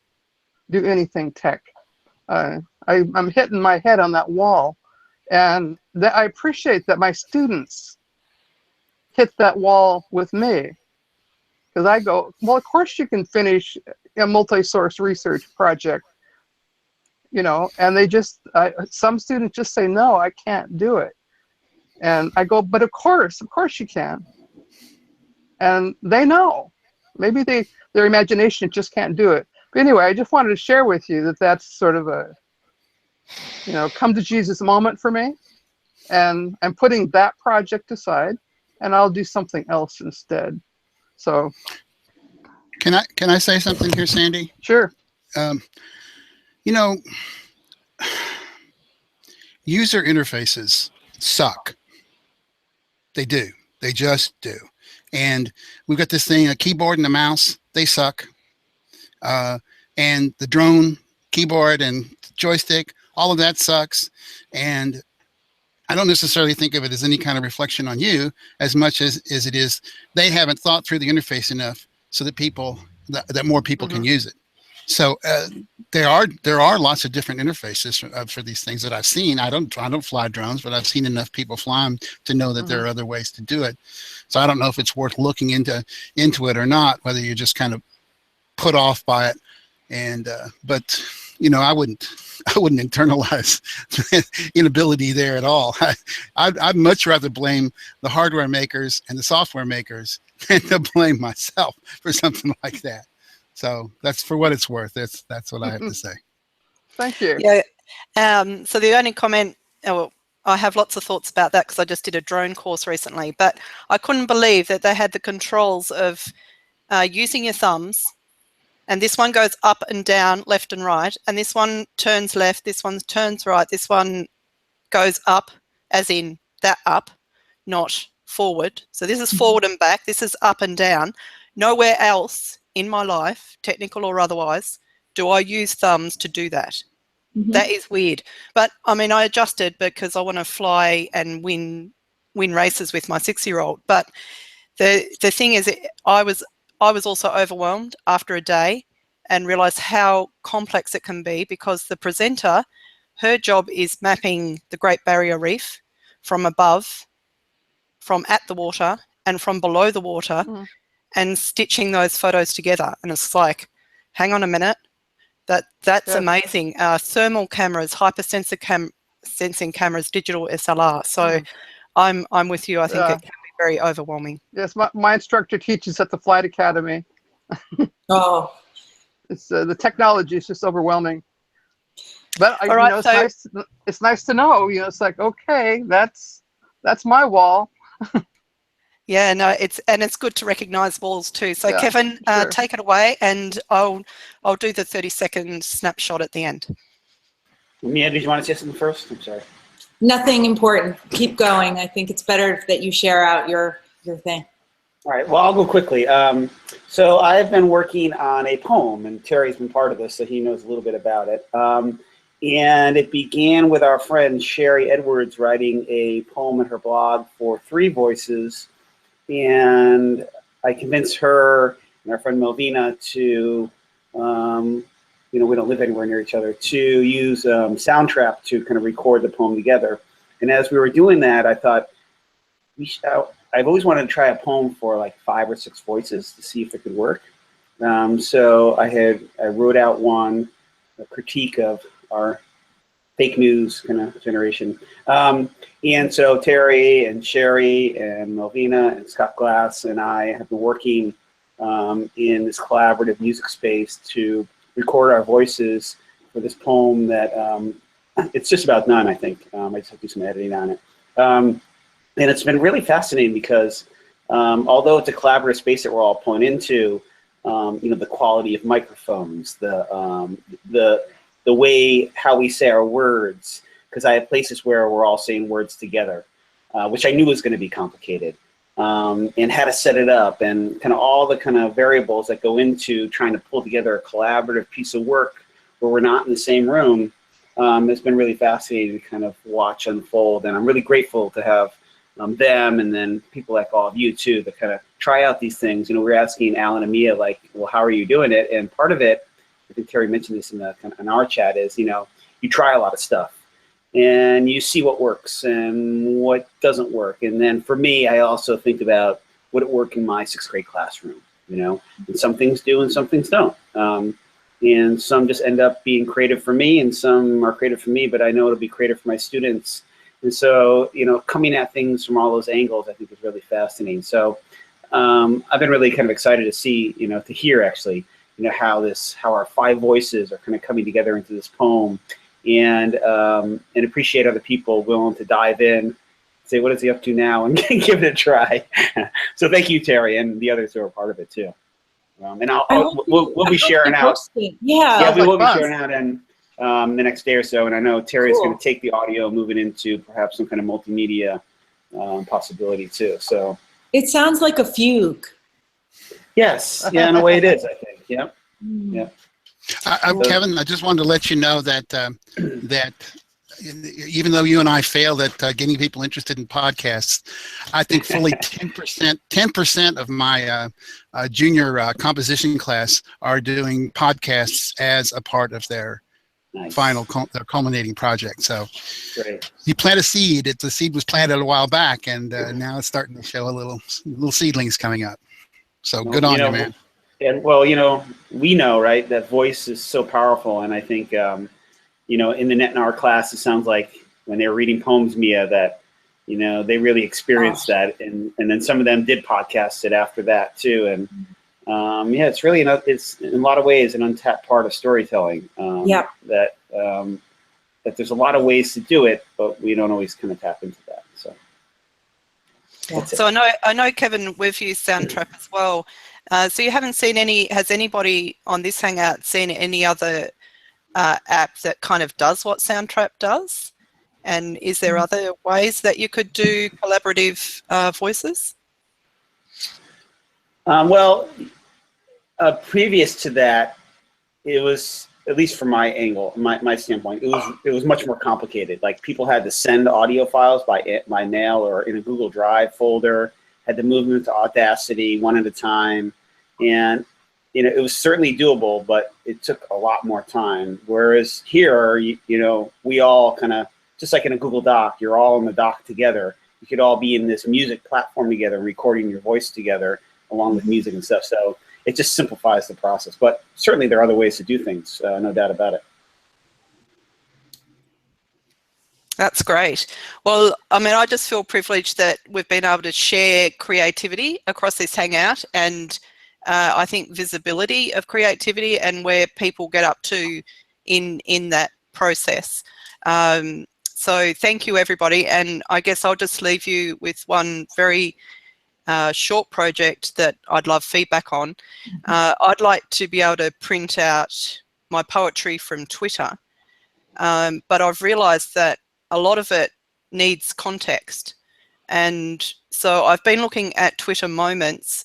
do anything tech. I'm hitting my head on that wall. And that I appreciate that my students hit that wall with me. Because I go, well, of course you can finish a multi-source research project, and they just, some students just say, no, I can't do it. And I go, but of course you can. And they know. Maybe their imagination just can't do it. But anyway, I just wanted to share with you that that's sort of a, come to Jesus moment for me. And I'm putting that project aside, and I'll do something else instead. So. Can I say something here, Sandy? Sure. User interfaces suck. They do. They just do. And we've got this thing, a keyboard and a mouse, they suck. And the drone keyboard and joystick, all of that sucks. And I don't necessarily think of it as any kind of reflection on you as much as it is they haven't thought through the interface enough so that that more people can use it. So there are lots of different interfaces for these things that I've seen. I don't fly drones, but I've seen enough people fly them to know that there are other ways to do it. So I don't know if it's worth looking into it or not, whether you're just kind of put off by it. And but you know, I wouldn't internalize inability there at all. I'd much rather blame the hardware makers and the software makers than to blame myself for something like that. So that's for what it's worth. That's what I have to say. Thank you. Yeah. So the only comment, well, I have lots of thoughts about that because I just did a drone course recently, but I couldn't believe that they had the controls of using your thumbs, and this one goes up and down, left and right, and this one turns left, this one turns right, this one goes up, as in that up, not forward. So this is forward and back, this is up and down. Nowhere else in my life, technical or otherwise, do I use thumbs to do that. That is weird. But I mean, I adjusted because I want to fly and win races with my 6-year-old. But the thing is, I was also overwhelmed after a day and realized how complex it can be, because the presenter, her job is mapping the Great Barrier Reef from above, from at the water and from below the water, and stitching those photos together. And it's like, hang on a minute, that's amazing. Thermal cameras, hypersensor sensing cameras, digital SLR. So I'm with you. I think it can be very overwhelming. Yes, my instructor teaches at the Flight Academy. Oh, It's the technology is just overwhelming. But All right, you know, it's nice to know. You know, it's like, okay, that's my wall. Yeah, no, it's good to recognise walls too. So Yeah, Kevin, sure. take it away, and I'll do the 30-second snapshot at the end. Mia, did you want to say something first? I'm sorry. nothing important. Keep going. I think it's better that you share out your thing. All right, well, I'll go quickly. So I've been working on a poem, and Terry's been part of this, so he knows a little bit about it. And it began with our friend Sherry Edwards writing a poem in her blog for 3 voices. And I convinced her and our friend Melvina to, we don't live anywhere near each other, to use Soundtrap to kind of record the poem together. And as we were doing that, I thought, I've always wanted to try a poem for like 5 or 6 voices to see if it could work. So I wrote out a critique of our fake news kind of generation. And so Terry and Sherry and Melvina and Scott Glass and I have been working in this collaborative music space to record our voices for this poem that it's just about done, I think. I just have to do some editing on it. And it's been really fascinating because although it's a collaborative space that we're all pulling into, the quality of microphones, the way how we say our words, because I have places where we're all saying words together, which I knew was going to be complicated, and how to set it up, and kind of all the kind of variables that go into trying to pull together a collaborative piece of work where we're not in the same room. It's been really fascinating to kind of watch unfold, and I'm really grateful to have them and then people like all of you too to kind of try out these things. We're asking Alan and Mia, like, well, how are you doing it? And part of it, I think Terry mentioned this in our chat, is you try a lot of stuff and you see what works and what doesn't work. And then for me, I also think about would it work in my 6th grade classroom, and some things do and some things don't. And some just end up being creative for me and some are creative for me, but I know it'll be creative for my students. And so, coming at things from all those angles, I think is really fascinating. So I've been really kind of excited to see, to hear actually, how our 5 voices are kind of coming together into this poem, and appreciate other people willing to dive in, say, what is he up to now, and give it a try. So thank you, Terry, and the others who are part of it too. And we'll be sharing out. Yeah, we will be sharing out in the next day or so. And I know Terry's going to take the audio, move it into perhaps some kind of multimedia possibility too. So It sounds like a fugue. yes, yeah, in a way it is, I think. Yep. Mm. Yep. Kevin, I just wanted to let you know that that even though you and I failed at getting people interested in podcasts, I think fully 10% of my junior composition class are doing podcasts as a part of their Nice. their culminating project. So Great. you plant a seed. The seed was planted a while back, and now it's starting to show little seedlings coming up. So Well, good on you, man. And well, we know, right, that voice is so powerful, and I think in the NetNar class, it sounds like when they were reading poems, Mia, that they really experienced that, and then some of them did podcast it after that too, and it's really it's in a lot of ways an untapped part of storytelling. That there's a lot of ways to do it, but we don't always kind of tap into that. So. Yeah. So I know, Kevin, we've used Soundtrap as well. So you haven't seen has anybody on this Hangout seen any other app that kind of does what Soundtrap does? And is there other ways that you could do collaborative voices? Previous to that, it was, at least from my angle, my standpoint, it was much more complicated. Like people had to send audio files by mail or in a Google Drive folder, had to move them to Audacity one at a time, and it was certainly doable, but it took a lot more time. Whereas here, we all kind of, just like in a Google Doc, you're all in the doc together. You could all be in this music platform together, recording your voice together along with music and stuff. So it just simplifies the process. But certainly there are other ways to do things, no doubt about it. That's great. Well, I mean, I just feel privileged that we've been able to share creativity across this Hangout, and I think visibility of creativity and where people get up to in that process. So thank you, everybody. And I guess I'll just leave you with one very short project that I'd love feedback on. I'd like to be able to print out my poetry from Twitter, but I've realized that a lot of it needs context. And so I've been looking at Twitter moments,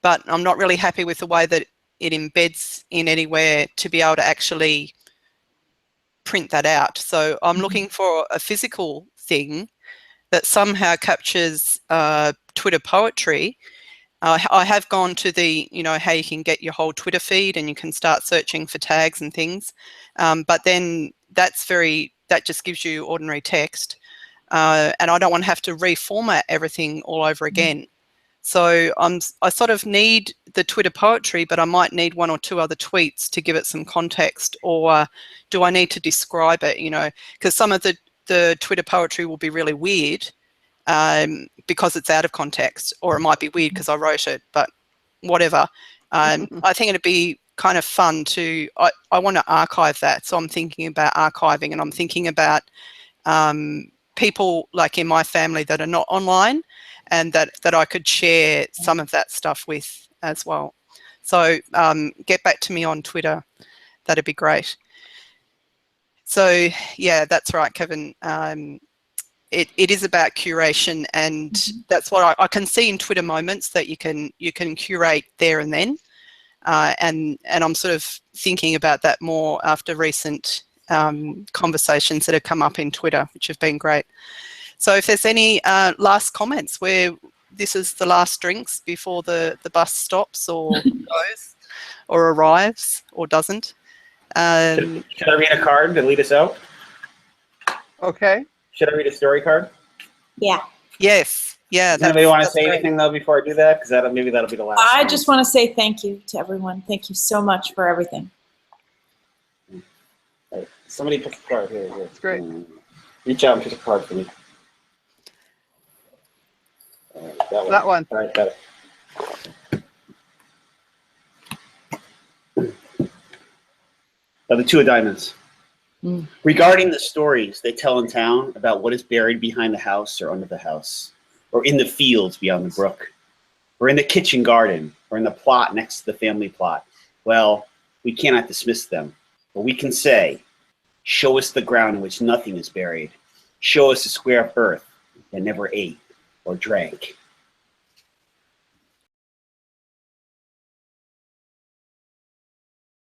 but I'm not really happy with the way that it embeds in anywhere to be able to actually print that out. So I'm looking for a physical thing that somehow captures Twitter poetry. I have gone to the, how you can get your whole Twitter feed and you can start searching for tags and things. But then that just gives you ordinary text. And I don't want to have to reformat everything all over again. So I sort of need the Twitter poetry, but I might need one or two other tweets to give it some context. Or do I need to describe it, because some of the Twitter poetry will be really weird because it's out of context, or it might be weird because I wrote it, but whatever. I think it'd be kind of fun to, I want to archive that. So I'm thinking about archiving, and I'm thinking about people like in my family that are not online, and that I could share some of that stuff with as well. So get back to me on Twitter. That'd be great. So yeah, that's right, Kevin. It is about curation, and that's what I can see in Twitter moments, that you can curate there and then. And I'm sort of thinking about that more after recent conversations that have come up in Twitter, which have been great. So if there's any last comments, where this is the last drinks before the bus stops or goes or arrives or doesn't. Should I read a card to lead us out? Okay. Should I read a story card? Yeah. Yes. Yeah. Does anybody want to say anything though before I do that? Because maybe that'll be the last. I just want to say thank you to everyone. Thank you so much for everything. Right. Somebody pick a card here. That's great. Reach out and pick a card for me. That one. All right, got it. The Two of Diamonds. Regarding the stories they tell in town about what is buried behind the house or under the house, or in the fields beyond the brook, or in the kitchen garden, or in the plot next to the family plot, well, we cannot dismiss them, but we can say, show us the ground in which nothing is buried. Show us a square of earth that never ate or drank.